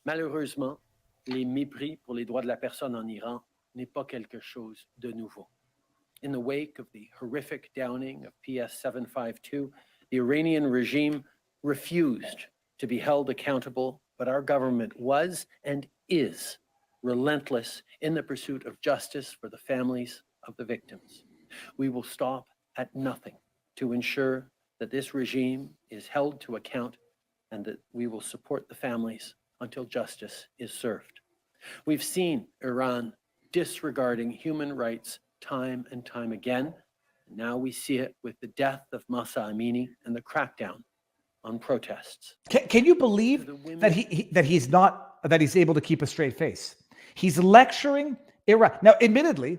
Malheureusement, les mépris pour les droits de la personne en Iran n'est pas quelque chose de nouveau. In the wake of the horrific downing of PS 752, the Iranian regime refused to be held accountable, but our government was and is relentless in the pursuit of justice for the families of the victims. We will stop at nothing to ensure that this regime is held to account and that we will support the families until justice is served. We've seen Iran disregarding human rights time and time again. And now we see it with the death of Mahsa Amini and the crackdown on protests. Can you believe that he's able to keep a straight face? He's lecturing Iran. Now, admittedly,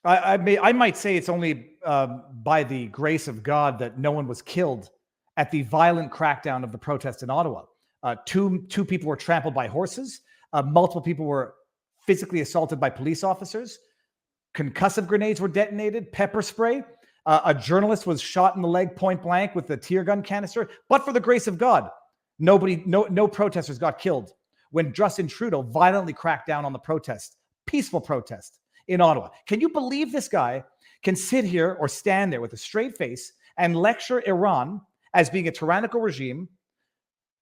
I might say it's only by the grace of God that no one was killed at the violent crackdown of the protests in Ottawa. Two people were trampled by horses. Multiple people were physically assaulted by police officers. Concussive grenades were detonated, pepper spray. A journalist was shot in the leg point blank with a tear gun canister. But for the grace of God, no protesters got killed when Justin Trudeau violently cracked down on the protest, peaceful protest in Ottawa. Can you believe this guy can sit here or stand there with a straight face and lecture Iran as being a tyrannical regime,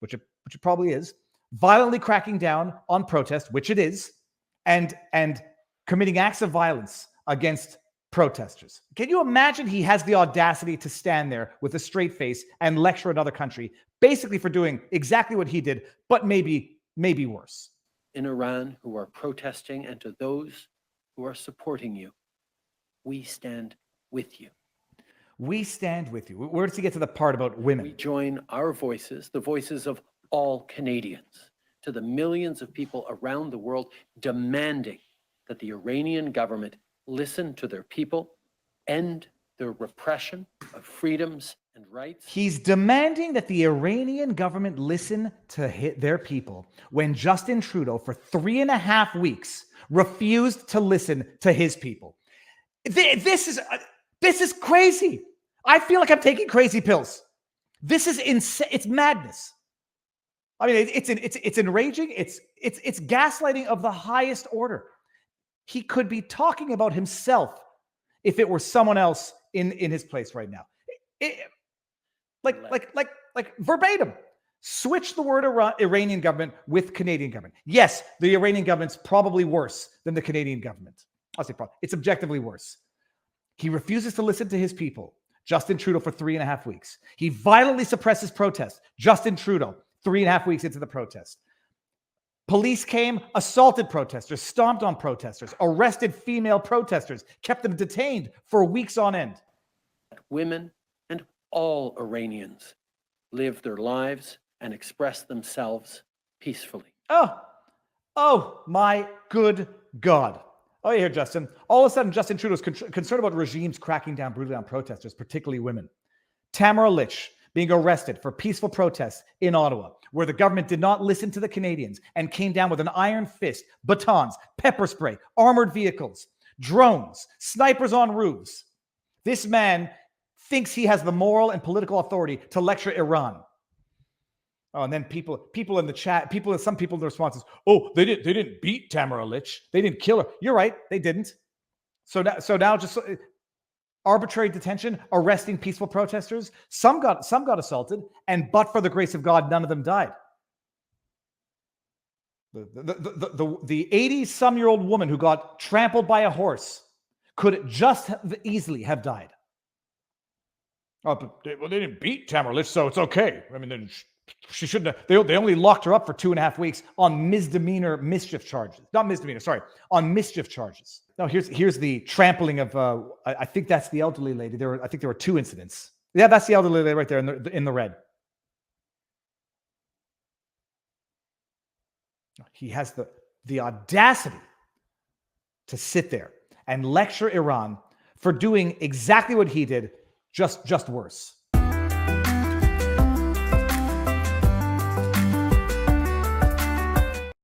which it probably is, violently cracking down on protest, which it is, and committing acts of violence against protesters? Can you imagine he has the audacity to stand there with a straight face and lecture another country, basically for doing exactly what he did, but maybe worse? In Iran, who are protesting, and to those who are supporting you, we stand with you. We stand with you. Where does he get to the part about women? We join our voices, the voices of all Canadians, to the millions of people around the world demanding that the Iranian government listen to their people, end their repression of freedoms and rights. He's demanding that the Iranian government listen to their people when Justin Trudeau, for 3.5 weeks, refused to listen to his people. This is crazy. I feel like I'm taking crazy pills. This is insane. It's madness. I mean, it's enraging. It's gaslighting of the highest order. He could be talking about himself if it were someone else in his place right now. Like verbatim. Switch the word Iranian government with Canadian government. Yes, the Iranian government's probably worse than the Canadian government. I'll say probably. It's objectively worse. He refuses to listen to his people. Justin Trudeau for 3.5 weeks. He violently suppresses protests. Justin Trudeau, 3.5 weeks into the protest. Police came, assaulted protesters, stomped on protesters, arrested female protesters, kept them detained for weeks on end. Women and all Iranians live their lives and express themselves peacefully. Oh, my good God. Oh, yeah, Justin. All of a sudden, Justin Trudeau is concerned about regimes cracking down brutally on protesters, particularly women. Tamara Lich being arrested for peaceful protests in Ottawa, where the government did not listen to the Canadians and came down with an iron fist, batons, pepper spray, armored vehicles, drones, snipers on roofs. This man thinks he has the moral and political authority to lecture Iran. Oh, and then people in the chat, some people in the responses, oh, they didn't beat Tamara Lich. They didn't kill her. You're right, they didn't. So now just arbitrary detention, arresting peaceful protesters. Some got assaulted, and but for the grace of God, none of them died. The 80-some-year-old woman who got trampled by a horse could just easily have died. Oh, but they didn't beat Tamara Lich, so it's okay. I mean, then she shouldn't have. They only locked her up for 2.5 weeks on misdemeanor mischief charges. Not misdemeanor, sorry, on mischief charges. Now, here's the trampling of. I think that's the elderly lady. I think there were 2 incidents. Yeah, that's the elderly lady right there in the red. He has the audacity to sit there and lecture Iran for doing exactly what he did, just worse.